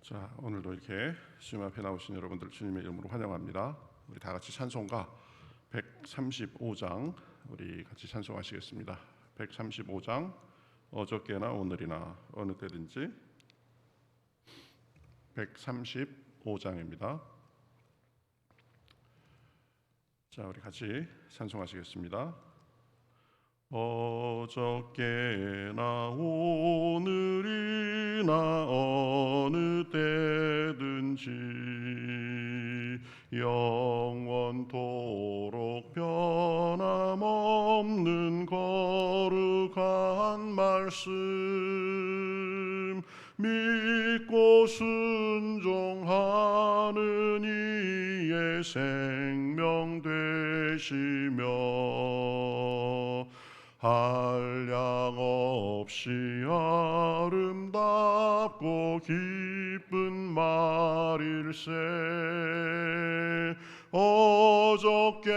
자, 오늘도 이렇게 주님 앞에 나오신 여러분들 주님의 이름으로 환영합니다. 우리 다 같이 찬송가 135장 우리 같이 찬송하시겠습니다. 135장 어저께나 오늘이나 어느 때든지 135장입니다. 자, 우리 같이 찬송하시겠습니다. 어저께나 오늘이나 어느 때든지 영원토록 변함없는 거룩한 말씀 믿고 순종하는 이의 생명 되시며 한량없이 아름답고 기쁜 말일세. 어저께나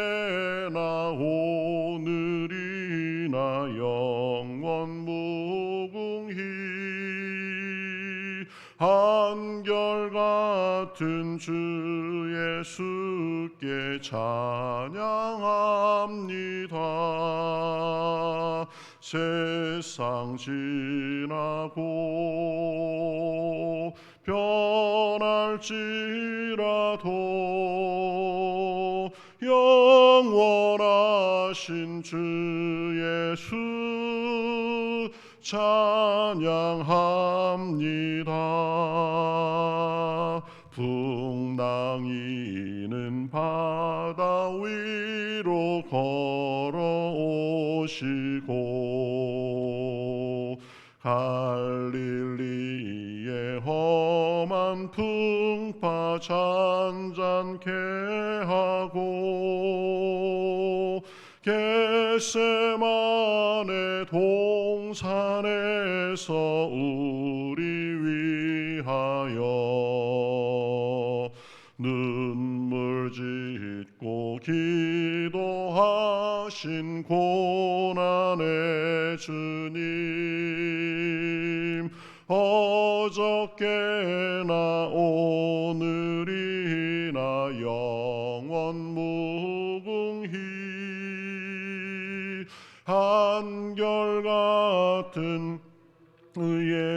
오늘이나 영원 무궁히 한결같은 주 예수께 찬양합니다. 세상 지나고 변할지라도 영원하신 주 예수 찬양합니다. 풍랑이는 바다 위로 걸어오시고 갈릴리의 험한 풍파 잔잔케 하고 겟세마네 동산에서 우리 위하여 눈물 짓고 기도하신 고난의 주님 어저께나 오늘이나 영원 무궁히 한결같은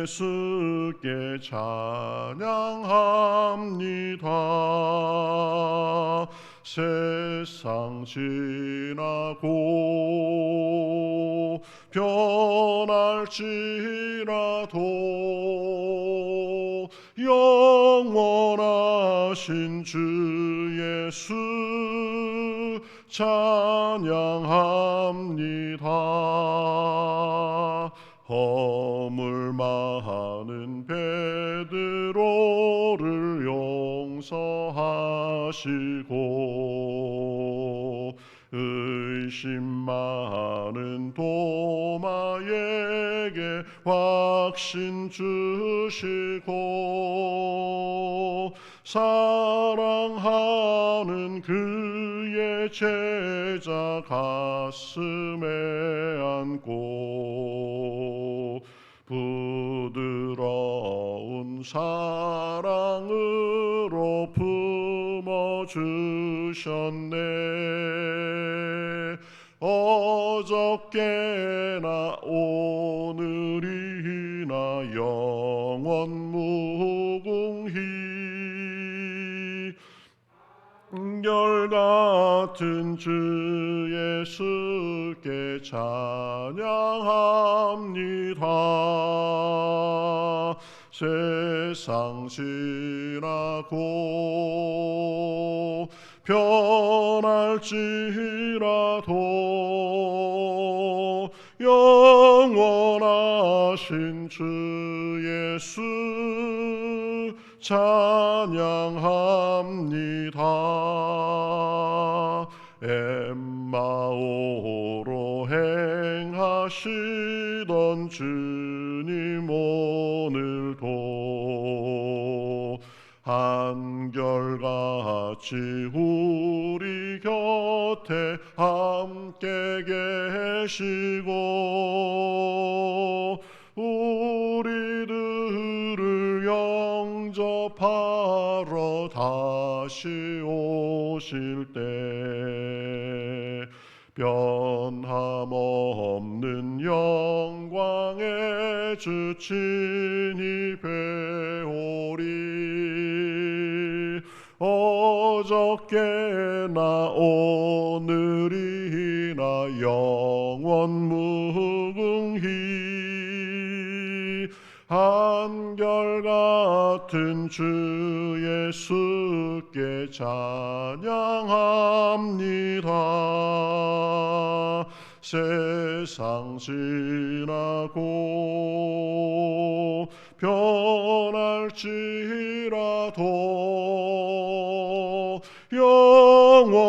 예수께 찬양합니다. 세상 지나고 변할지라도 영원하신 주 예수 찬양합니다. 허물 많은 베드로를 용서하시고 의심 많은 도마에게 확신 주시고 사랑하는 그의 제자 가슴에 안고 부드러운 사랑으로 품어주셨네. 어저께나 오늘이나 영원 무궁히 한결같은 주 예수께 찬양합니다. 세상 지나고 변할지라도 영원하신 주 예수 찬양합니다. 엠마오로 행하시던 주님 오늘도 한결같이 우리 곁에 함께 계시고 우리들을 영접하러 다시 오실 때 변함없는 영광의 주 친히 배우리. 어저께나 오늘이나 영원 무궁히 한결같은 주 예수께 찬양합니다. 세상 지나고 변할지라도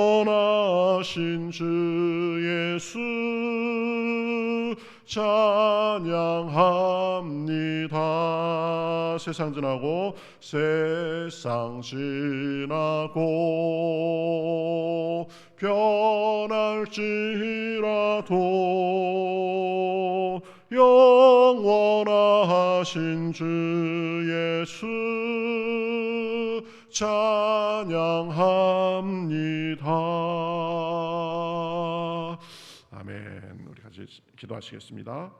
영원하신 주 예수 찬양합니다. 세상 지나고 변할지라도 영원하신 주 예수 찬양합니다. 아멘. 우리 같이 기도하시겠습니다.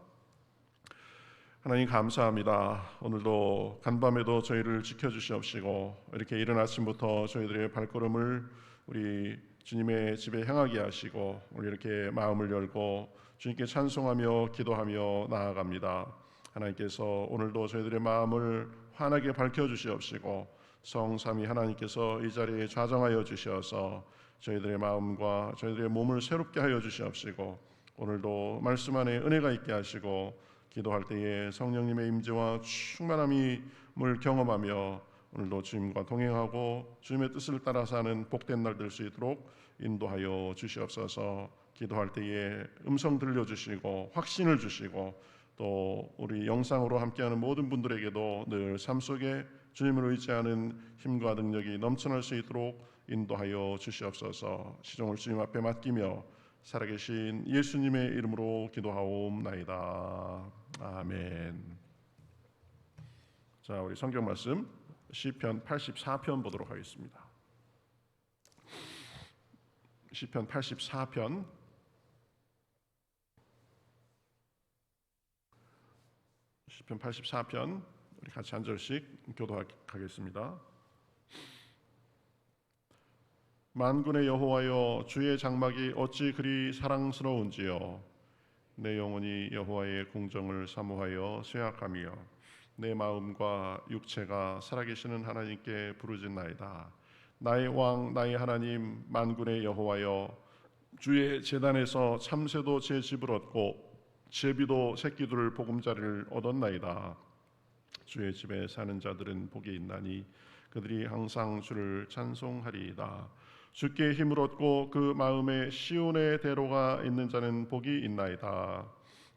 하나님 감사합니다. 오늘도 간밤에도 저희를 지켜주시옵시고 이렇게 이른 아침부터 저희들의 발걸음을 우리 주님의 집에 향하게 하시고 우리 이렇게 마음을 열고 주님께 찬송하며 기도하며 나아갑니다. 하나님께서 오늘도 저희들의 마음을 환하게 밝혀주시옵시고 성삼위 하나님께서 이 자리에 좌정하여 주시어서 저희들의 마음과 저희들의 몸을 새롭게 하여 주시옵시고 오늘도 말씀 안에 은혜가 있게 하시고 기도할 때에 성령님의 임재와 충만함을 경험하며 오늘도 주님과 동행하고 주님의 뜻을 따라 사는 복된 날 될 수 있도록 인도하여 주시옵소서. 기도할 때에 음성 들려주시고 확신을 주시고 또 우리 영상으로 함께하는 모든 분들에게도 늘 삶 속에 주님을 의지하는 힘과 능력이 넘쳐날 수 있도록 인도하여 주시옵소서. 시종을 주님 앞에 맡기며 살아계신 예수님의 이름으로 기도하옵나이다. 아멘. 자, 우리 성경 말씀 시편 84편 보도록 하겠습니다. 시편 84편 시편 84편 우리 같이 한 절씩 교도하겠습니다. 만군의 여호와여, 주의 장막이 어찌 그리 사랑스러운지요. 내 영혼이 여호와의 공정을 사모하여 쇠약하며 내 마음과 육체가 살아계시는 하나님께 부르짖나이다. 나의 왕 나의 하나님 만군의 여호와여, 주의 제단에서 참새도 제 집을 얻고 제비도 새끼들을 보금자리를 얻었나이다. 주의 집에 사는 자들은 복이 있나니 그들이 항상 주를 찬송하리이다. 주께 힘을 얻고 그 마음에 시온의 대로가 있는 자는 복이 있나이다.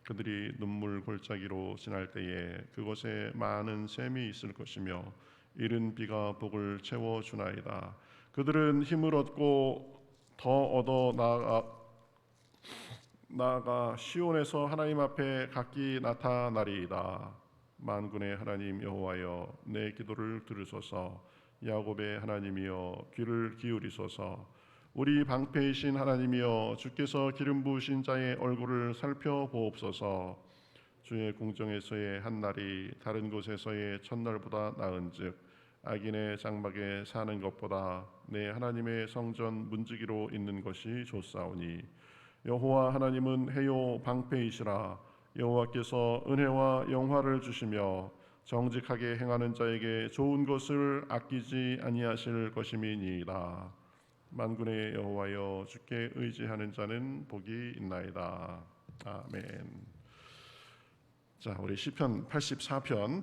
그들이 눈물 골짜기로 지날 때에 그곳에 많은 샘이 있을 것이며 이른 비가 복을 채워주나이다. 그들은 힘을 얻고 더 얻어 나아가 시온에서 하나님 앞에 각기 나타나리이다. 만군의 하나님 여호와여, 내 기도를 들으소서. 야곱의 하나님이여, 귀를 기울이소서. 우리 방패이신 하나님이여, 주께서 기름 부으신 자의 얼굴을 살펴보옵소서. 주의 궁정에서의 한 날이 다른 곳에서의 첫날보다 나은즉 악인의 장막에 사는 것보다 내 하나님의 성전 문지기로 있는 것이 좋사오니 여호와 하나님은 해요 방패이시라. 여호와께서 은혜와 영화를 주시며 정직하게 행하는 자에게 좋은 것을 아끼지 아니하실 것임이니이다. 만군의 여호와여, 주께 의지하는 자는 복이 있나이다. 아멘. 자, 우리 시편 84편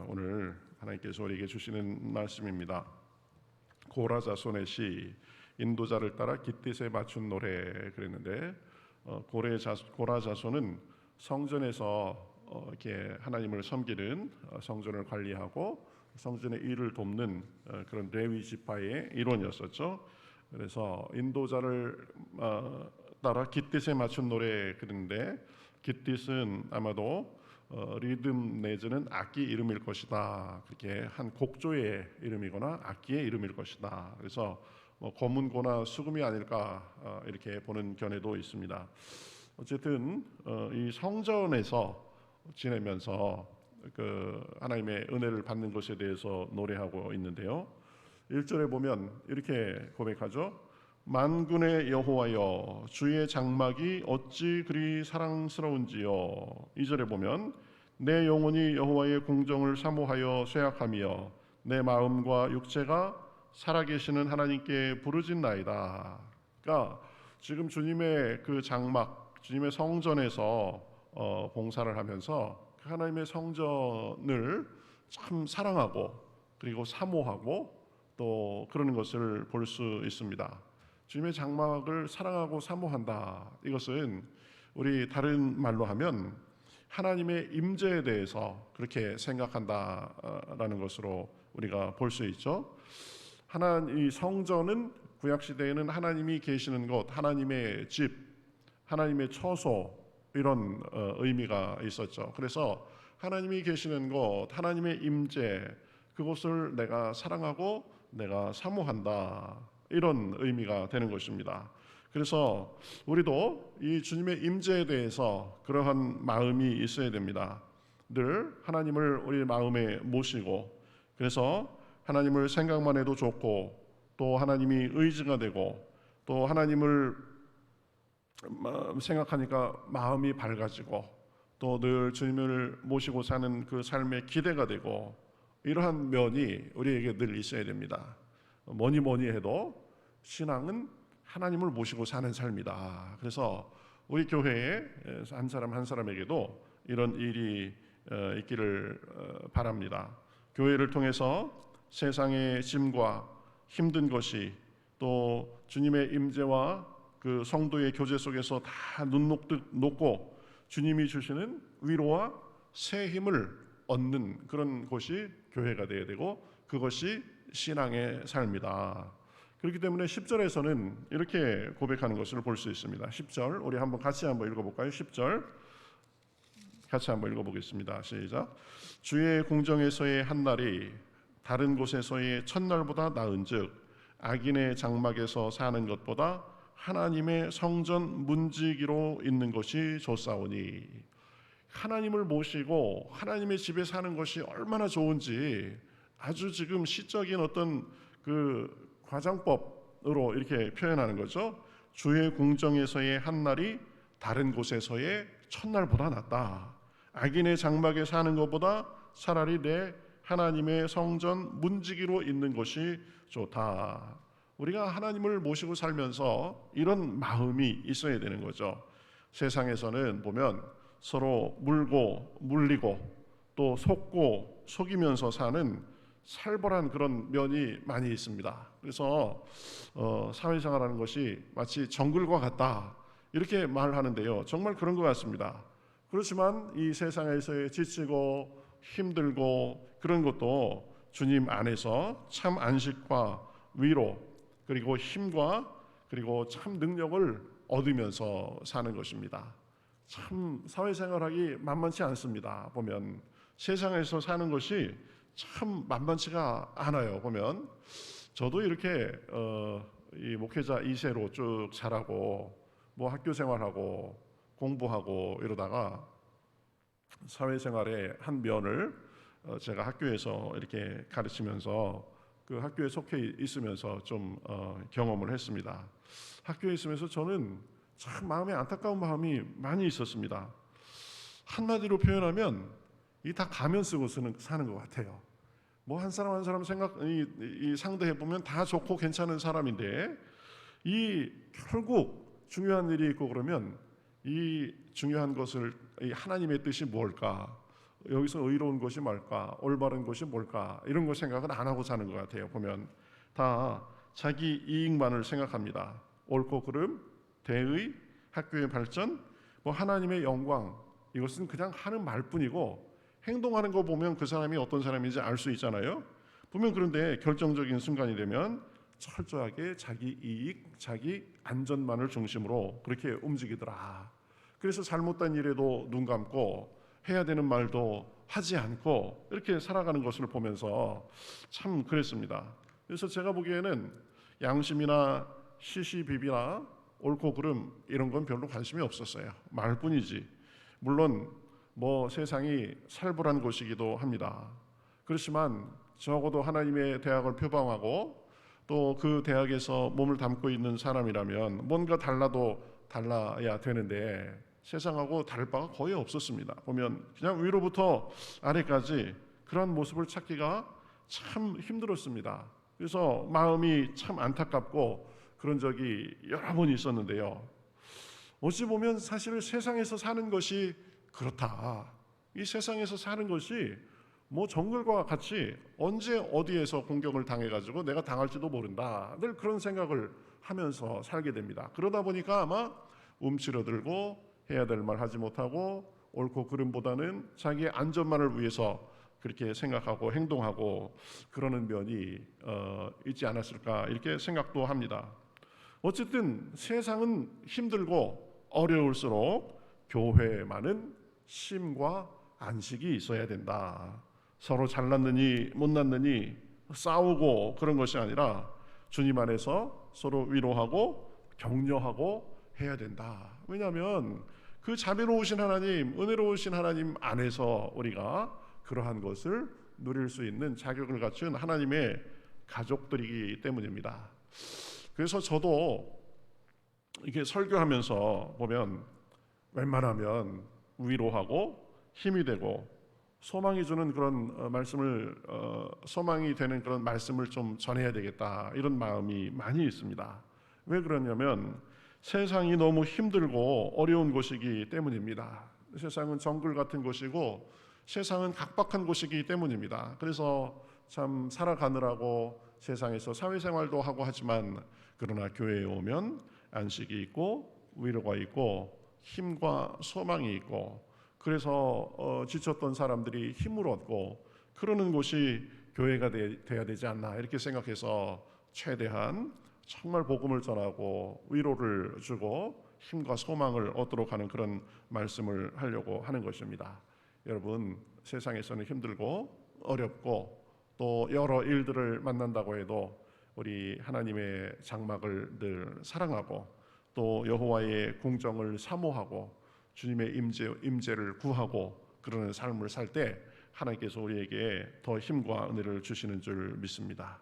오늘 하나님께서 우리에게 주시는 말씀입니다. 고라 자손의 시, 인도자를 따라 깃딧에 맞춘 노래 그랬는데 고라 자손은 성전에서 이렇게 하나님을 섬기는 성전을 관리하고 성전의 일을 돕는 그런 레위 지파의 일원이었었죠. 그래서 인도자를 따라 깃딧에 맞춘 노래 그런데 깃딧은 아마도 리듬 내지는 악기 이름일 것이다. 그렇게 한 곡조의 이름이거나 악기의 이름일 것이다. 그래서 검은고나 수금이 아닐까 이렇게 보는 견해도 있습니다. 어쨌든 이 성전에서 지내면서 그 하나님의 은혜를 받는 것에 대해서 노래하고 있는데요. 1절에 보면 이렇게 고백하죠. 만군의 여호와여 주의 장막이 어찌 그리 사랑스러운지요. 2절에 보면 내 영혼이 여호와의 공정을 사모하여 쇠약하며 내 마음과 육체가 살아계시는 하나님께 부르짖나이다. 그러니까 지금 주님의 그 장막, 주님의 성전에서 봉사를 하면서 그 하나님의 성전을 참 사랑하고 그리고 사모하고 또 그러는 것을 볼 수 있습니다. 주님의 장막을 사랑하고 사모한다. 이것은 우리 다른 말로 하면 하나님의 임재에 대해서 그렇게 생각한다라는 것으로 우리가 볼 수 있죠. 이 성전은 구약 시대에는 하나님이 계시는 곳, 하나님의 집, 하나님의 처소 이런 의미가 있었죠. 그래서 하나님이 계시는 곳, 하나님의 임재, 그곳을 내가 사랑하고 내가 사모한다. 이런 의미가 되는 것입니다. 그래서 우리도 이 주님의 임재에 대해서 그러한 마음이 있어야 됩니다. 늘 하나님을 우리 마음에 모시고 그래서 하나님을 생각만 해도 좋고 또 하나님이 의지가 되고 또 하나님을 생각하니까 마음이 밝아지고 또 늘 주님을 모시고 사는 그 삶의 기대가 되고 이러한 면이 우리에게 늘 있어야 됩니다. 뭐니 해도 신앙은 하나님을 모시고 사는 삶이다. 그래서 우리 교회에 한 사람 한 사람에게도 이런 일이 있기를 바랍니다. 교회를 통해서 세상의 짐과 힘든 것이 또 주님의 임재와 그 성도의 교제 속에서 다 눈 녹고 주님이 주시는 위로와 새 힘을 얻는 그런 곳이 교회가 되어야 되고 그것이 신앙의 삶이다. 그렇기 때문에 10절에서는 이렇게 고백하는 것을 볼 수 있습니다. 10절 우리 같이 한번 읽어볼까요? 10절 같이 한번 읽어보겠습니다. 시작. 주의 공정에서의 한날이 다른 곳에서의 첫날보다 나은즉 악인의 장막에서 사는 것보다 하나님의 성전 문지기로 있는 것이 좋사오니. 하나님을 모시고 하나님의 집에 사는 것이 얼마나 좋은지 아주 지금 시적인 어떤 그 과장법으로 이렇게 표현하는 거죠. 주의 궁정에서의 한날이 다른 곳에서의 첫날보다 낫다. 악인의 장막에 사는 것보다 차라리 내 하나님의 성전 문지기로 있는 것이 좋다. 우리가 하나님을 모시고 살면서 이런 마음이 있어야 되는 거죠. 세상에서는 보면 서로 물고 물리고 또 속고 속이면서 사는 살벌한 그런 면이 많이 있습니다. 그래서 사회생활하는 것이 마치 정글과 같다 이렇게 말하는데요. 정말 그런 것 같습니다. 그렇지만 이 세상에서의 지치고 힘들고 그런 것도 주님 안에서 참 안식과 위로 그리고 힘과 그리고 참 능력을 얻으면서 사는 것입니다. 참 사회생활하기 만만치 않습니다. 보면 세상에서 사는 것이 참 만만치가 않아요. 보면 저도 이렇게 이 목회자 2세로 쭉 자라고 뭐 학교 생활하고 공부하고 이러다가 사회생활의 한 면을 제가 학교에서 이렇게 가르치면서 그 학교에 속해 있으면서 좀 경험을 했습니다. 학교에 있으면서 저는 참 마음에 안타까운 마음이 많이 있었습니다. 한마디로 표현하면 이 다 가면 쓰고 사는 것 같아요. 뭐 한 사람 한 사람 이 상대해 보면 다 좋고 괜찮은 사람인데 이 결국 중요한 일이 있고 그러면 이 중요한 것을 이 하나님의 뜻이 뭘까? 여기서 의로운 것이 뭘까? 올바른 것이 뭘까? 이런 거 생각은 안 하고 사는 것 같아요. 보면 다 자기 이익만을 생각합니다. 옳고 그름, 대의, 학교의 발전, 뭐 하나님의 영광 이것은 그냥 하는 말뿐이고 행동하는 거 보면 그 사람이 어떤 사람인지 알 수 있잖아요. 보면 그런데 결정적인 순간이 되면 철저하게 자기 이익, 자기 안전만을 중심으로 그렇게 움직이더라. 그래서 잘못된 일에도 눈 감고 해야 되는 말도 하지 않고 이렇게 살아가는 것을 보면서 참 그랬습니다. 그래서 제가 보기에는 양심이나 시시비비나 옳고 그름 이런 건 별로 관심이 없었어요. 말뿐이지. 물론 뭐 세상이 살벌한 곳이기도 합니다. 그렇지만 적어도 하나님의 대학을 표방하고 또 그 대학에서 몸을 담고 있는 사람이라면 뭔가 달라야 되는데 세상하고 다를 바가 거의 없었습니다. 보면 그냥 위로부터 아래까지 그런 모습을 찾기가 참 힘들었습니다. 그래서 마음이 참 안타깝고 그런 적이 여러 번 있었는데요. 어찌 보면 사실 세상에서 사는 것이 그렇다. 이 세상에서 사는 것이 뭐 정글과 같이 언제 어디에서 공격을 당해가지고 내가 당할지도 모른다. 늘 그런 생각을 하면서 살게 됩니다. 그러다 보니까 아마 움츠러들고 해야 될 말 하지 못하고 옳고 그름보다는 자기의 안전만을 위해서 그렇게 생각하고 행동하고 그러는 면이 있지 않았을까 이렇게 생각도 합니다. 어쨌든 세상은 힘들고 어려울수록 교회만은 쉼과 안식이 있어야 된다. 서로 잘났느니 못났느니 싸우고 그런 것이 아니라 주님 안에서 서로 위로하고 격려하고 해야 된다. 왜냐하면 그 자비로우신 하나님, 은혜로우신 하나님 안에서 우리가 그러한 것을 누릴 수 있는 자격을 갖춘 하나님의 가족들이기 때문입니다. 그래서 저도 이렇게 설교하면서 보면 웬만하면 위로하고 힘이 되고 소망이 주는 그런 말씀을 소망이 되는 그런 말씀을 좀 전해야 되겠다 이런 마음이 많이 있습니다. 왜 그러냐면 세상이 너무 힘들고 어려운 곳이기 때문입니다. 세상은 정글 같은 곳이고 세상은 각박한 곳이기 때문입니다. 그래서 참 살아가느라고 세상에서 사회생활도 하고 하지만 그러나 교회에 오면 안식이 있고 위로가 있고 힘과 소망이 있고 그래서 지쳤던 사람들이 힘을 얻고 그러는 곳이 교회가 돼야 되지 않나 이렇게 생각해서 최대한 정말 복음을 전하고 위로를 주고 힘과 소망을 얻도록 하는 그런 말씀을 하려고 하는 것입니다. 여러분 세상에서는 힘들고 어렵고 또 여러 일들을 만난다고 해도 우리 하나님의 장막을 늘 사랑하고 또 여호와의 궁정을 사모하고 주님의 임재를 구하고 그러는 삶을 살 때 하나님께서 우리에게 더 힘과 은혜를 주시는 줄 믿습니다.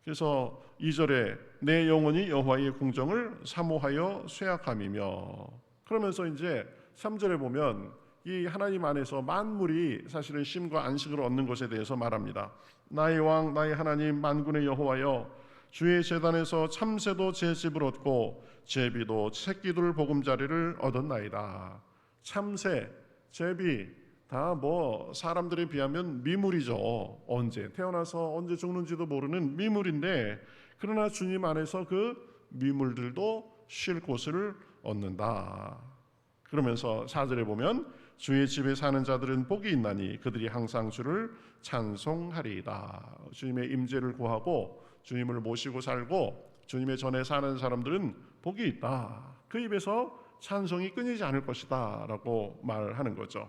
그래서 2절에 내 영혼이 여호와의 궁정을 사모하여 쇠약함이며 그러면서 이제 3절에 보면 이 하나님 안에서 만물이 사실은 쉼과 안식을 얻는 것에 대해서 말합니다. 나의 왕 나의 하나님 만군의 여호와여 주의 제단에서 참새도 제 집을 얻고 제비도 새끼들 보금자리를 얻었나이다. 참새, 제비 다 뭐 사람들에 비하면 미물이죠. 언제 태어나서 언제 죽는지도 모르는 미물인데 그러나 주님 안에서 그 미물들도 쉴 곳을 얻는다. 그러면서 4절에 보면 주의 집에 사는 자들은 복이 있나니 그들이 항상 주를 찬송하리이다. 주님의 임재를 구하고 주님을 모시고 살고 주님의 전에 사는 사람들은 복이 있다. 그 입에서 찬송이 끊이지 않을 것이다 라고 말하는 거죠.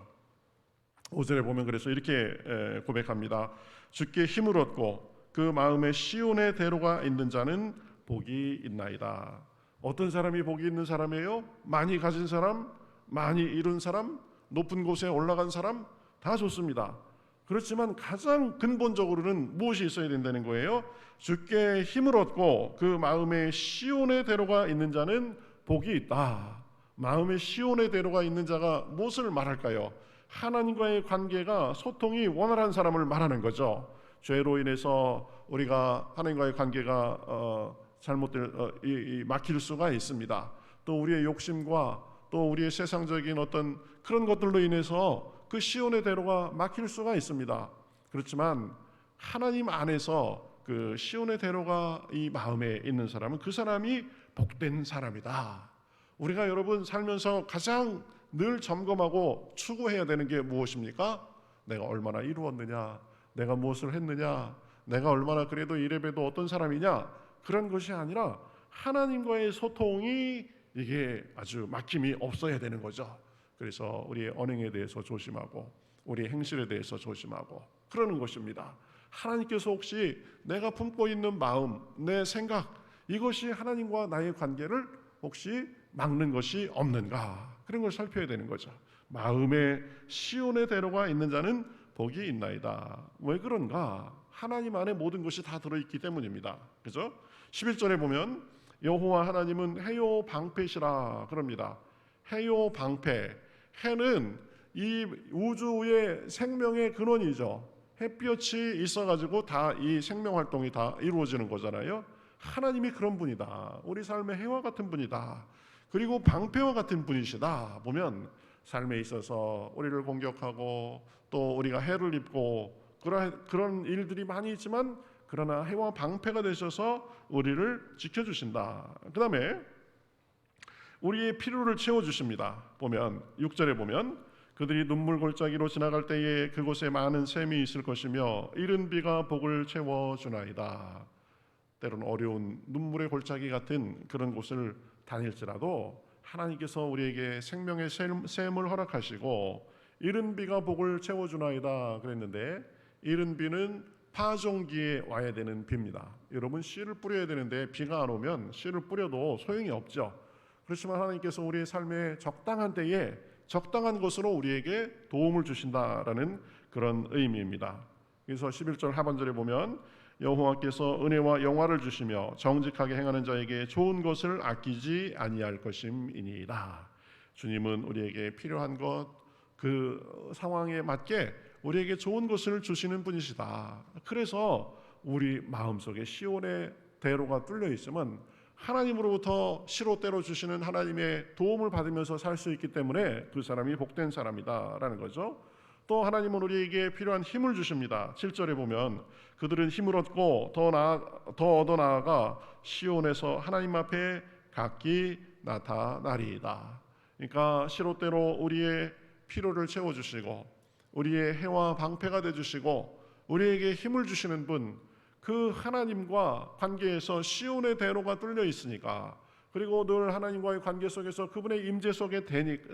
5절에 보면 그래서 이렇게 고백합니다. 주께 힘을 얻고 그 마음에 시온의 대로가 있는 자는 복이 있나이다. 어떤 사람이 복이 있는 사람이에요? 많이 가진 사람, 많이 이룬 사람, 높은 곳에 올라간 사람 다 좋습니다. 그렇지만 가장 근본적으로는 무엇이 있어야 된다는 거예요? 주께 힘을 얻고 그 마음에 시온의 대로가 있는 자는 복이 있다. 마음에 시온의 대로가 있는 자가 무엇을 말할까요? 하나님과의 관계가 소통이 원활한 사람을 말하는 거죠. 죄로 인해서 우리가 하나님과의 관계가 막힐 수가 있습니다. 또 우리의 욕심과 또 우리의 세상적인 어떤 그런 것들로 인해서 그 시온의 대로가 막힐 수가 있습니다. 그렇지만 하나님 안에서 그 시온의 대로가 이 마음에 있는 사람은 그 사람이 복된 사람이다. 우리가 여러분 살면서 가장 늘 점검하고 추구해야 되는 게 무엇입니까? 내가 얼마나 이루었느냐, 내가 무엇을 했느냐, 내가 얼마나 그래도 이래봬도 어떤 사람이냐, 그런 것이 아니라 하나님과의 소통이 이게 아주 막힘이 없어야 되는 거죠. 그래서 우리의 언행에 대해서 조심하고 우리 행실에 대해서 조심하고 그러는 것입니다. 하나님께서 혹시 내가 품고 있는 마음, 내 생각, 이것이 하나님과 나의 관계를 혹시 막는 것이 없는가, 그런 걸 살펴야 되는 거죠. 마음에 시온의 대로가 있는 자는 복이 있나이다. 왜 그런가? 하나님 안에 모든 것이 다 들어있기 때문입니다. 그죠? 11절에 보면 여호와 하나님은 해요 방패시라 그럽니다. 해요 방패. 해는 이 우주의 생명의 근원이죠. 햇볕이 있어가지고 다 이 생명 활동이 다 이루어지는 거잖아요. 하나님이 그런 분이다. 우리 삶의 해와 같은 분이다. 그리고 방패와 같은 분이시다. 보면 삶에 있어서 우리를 공격하고 또 우리가 해를 입고 그런 일들이 많이 있지만 그러나 해와 방패가 되셔서 우리를 지켜주신다. 그 다음에 우리의 필요를 채워주십니다. 보면 6절에 보면 그들이 눈물 골짜기로 지나갈 때에 그곳에 많은 샘이 있을 것이며 이른 비가 복을 채워주나이다. 때로는 어려운 눈물의 골짜기 같은 그런 곳을 다닐지라도 하나님께서 우리에게 생명의 샘을 허락하시고 이른 비가 복을 채워주나이다 그랬는데, 이른 비는 파종기에 와야 되는 비입니다. 여러분, 씨를 뿌려야 되는데 비가 안 오면 씨를 뿌려도 소용이 없죠. 그렇지만 하나님께서 우리의 삶에 적당한 때에 적당한 것으로 우리에게 도움을 주신다라는 그런 의미입니다. 그래서 11절 하반절에 보면 여호와께서 은혜와 영화를 주시며 정직하게 행하는 자에게 좋은 것을 아끼지 아니할 것임이니이다. 주님은 우리에게 필요한 것, 그 상황에 맞게 우리에게 좋은 것을 주시는 분이시다. 그래서 우리 마음속에 시온의 대로가 뚫려 있으면 하나님으로부터 시로때로 주시는 하나님의 도움을 받으면서 살 수 있기 때문에 그 사람이 복된 사람이다라는 거죠. 또 하나님은 우리에게 필요한 힘을 주십니다. 7절에 보면 그들은 힘을 얻고 더 얻어 나아가 시온에서 하나님 앞에 각기 나타나리이다. 그러니까 시로때로 우리의 필요를 채워주시고 우리의 해와 방패가 되주시고 우리에게 힘을 주시는 분, 그 하나님과 관계에서 시온의 대로가 뚫려 있으니까, 그리고 늘 하나님과의 관계 속에서 그분의 임재 속에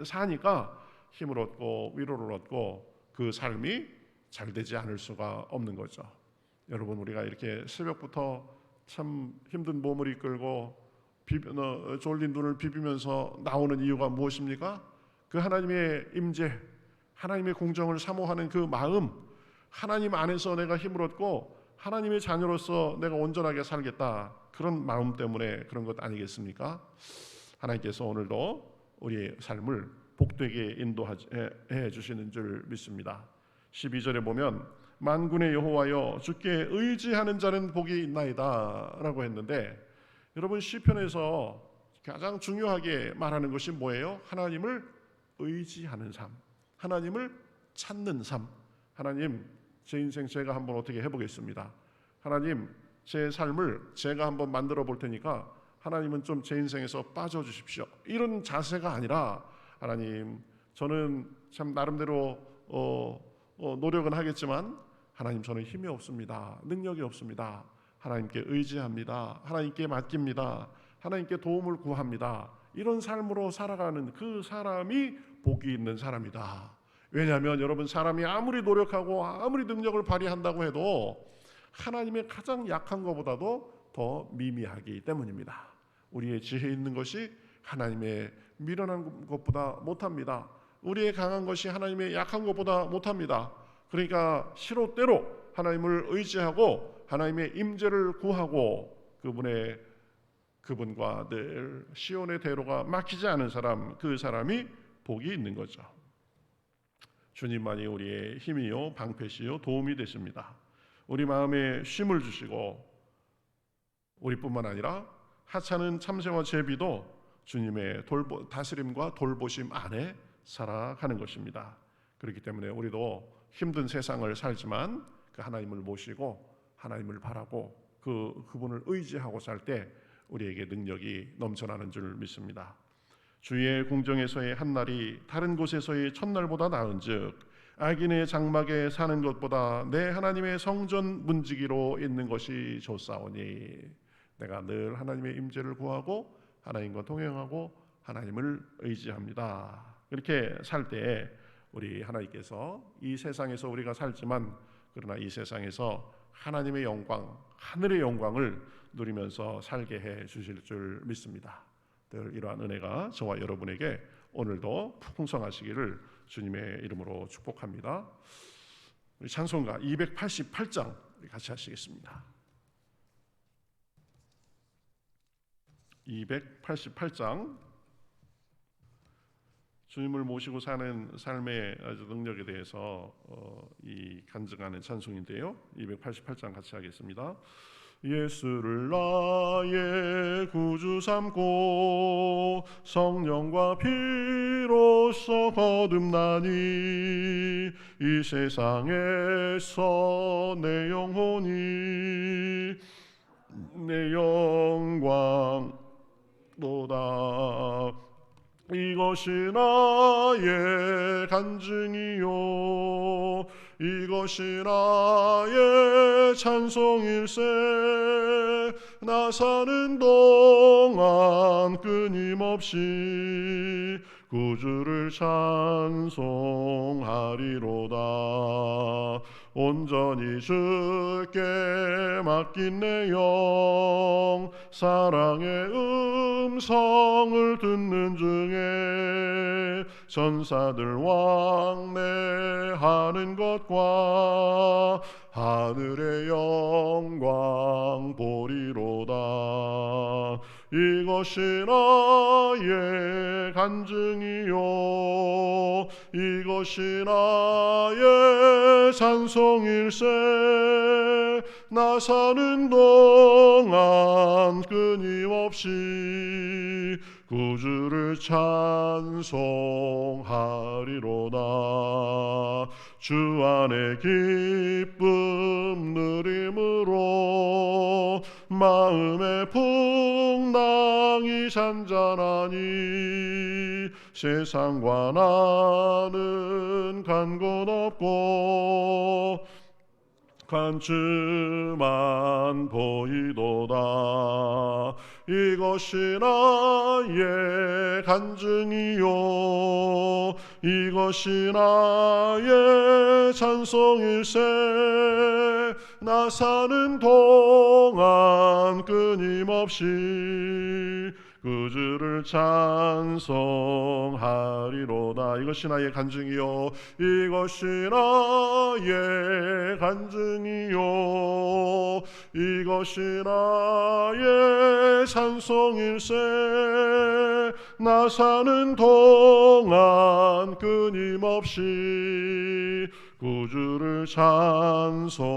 사니까 힘을 얻고 위로를 얻고 그 삶이 잘 되지 않을 수가 없는 거죠. 여러분, 우리가 이렇게 새벽부터 참 힘든 몸을 이끌고 졸린 눈을 비비면서 나오는 이유가 무엇입니까? 그 하나님의 임재, 하나님의 공정을 사모하는 그 마음, 하나님 안에서 내가 힘을 얻고 하나님의 자녀로서 내가 온전하게 살겠다, 그런 마음 때문에 그런 것 아니겠습니까? 하나님께서 오늘도 우리의 삶을 복되게 인도해 주시는 줄 믿습니다. 12절에 보면 만군의 여호와여 주께 의지하는 자는 복이 있나이다 라고 했는데, 여러분, 시편에서 가장 중요하게 말하는 것이 뭐예요? 하나님을 의지하는 삶, 하나님을 찾는 삶. 하나님, 제 인생 제가 한번 어떻게 해보겠습니다. 하나님, 제 삶을 제가 한번 만들어 볼 테니까 하나님은 좀 제 인생에서 빠져 주십시오. 이런 자세가 아니라, 하나님, 저는 참 나름대로 노력은 하겠지만 하나님, 저는 힘이 없습니다. 능력이 없습니다. 하나님께 의지합니다. 하나님께 맡깁니다. 하나님께 도움을 구합니다. 이런 삶으로 살아가는 그 사람이 복이 있는 사람이다. 왜냐하면 여러분, 사람이 아무리 노력하고 아무리 능력을 발휘한다고 해도 하나님의 가장 약한 것보다도 더 미미하기 때문입니다. 우리의 지혜 있는 것이 하나님의 미련한 것보다 못합니다. 우리의 강한 것이 하나님의 약한 것보다 못합니다. 그러니까 시로때로 하나님을 의지하고 하나님의 임재를 구하고 그분과 늘 시온의 대로가 막히지 않은 사람, 그 사람이 복이 있는 거죠. 주님만이 우리의 힘이요 방패시요 도움이 되십니다. 우리 마음에 쉼을 주시고 우리뿐만 아니라 하찮은 참새와 제비도 주님의 다스림과 돌보심 안에 살아가는 것입니다. 그렇기 때문에 우리도 힘든 세상을 살지만 그 하나님을 모시고 하나님을 바라고 그분을 의지하고 살 때 우리에게 능력이 넘쳐나는 줄 믿습니다. 주의 궁정에서의 한날이 다른 곳에서의 첫날보다 나은즉 악인의 장막에 사는 것보다 내 하나님의 성전 문지기로 있는 것이 좋사오니, 내가 늘 하나님의 임재를 구하고 하나님과 동행하고 하나님을 의지합니다. 이렇게 살 때에 우리 하나님께서 이 세상에서 우리가 살지만 그러나 이 세상에서 하나님의 영광, 하늘의 영광을 누리면서 살게 해 주실 줄 믿습니다. 늘 이러한 은혜가 저와 여러분에게 오늘도 풍성하시기를 주님의 이름으로 축복합니다. 우리 찬송가 288장 같이 하시겠습니다. 288장, 주님을 모시고 사는 삶의 아주 능력에 대해서 간증하는 찬송인데요. 288장 같이 하겠습니다. 예수를 나의 구주 삼고 성령과 피로써 거듭나니 이 세상에서 내 영혼이 내 영광 도다. 이것이 나의 간증이요 이것이 나의 찬송일세. 나 사는 동안 끊임없이 구주를 찬송하리로다. 온전히 주께 맡긴 내 영 사랑의 음성을 듣는 중에 전사들 왕래하는 것과 하늘의 영광 보리로다. 이것이 나의 간증이요 이것이 나의 찬송일세. 나 사는 동안 끊임없이 구주를 찬송하리로다. 주 안에 기쁨 누림으로 마음의 풍랑이 잔잔하니 세상과 나는 간 곳 없고 관주만 보이도다. 이것이 나의 간증이요 이것이 나의 찬송일세. 나 사는 동안 끊임없이 구주를 찬송하리로다. 이것이 나의 간증이요 이것이 나의 간증이요 이것이 나의 찬송일세. 나 사는 동안 끊임없이 구주를 찬송하리로다.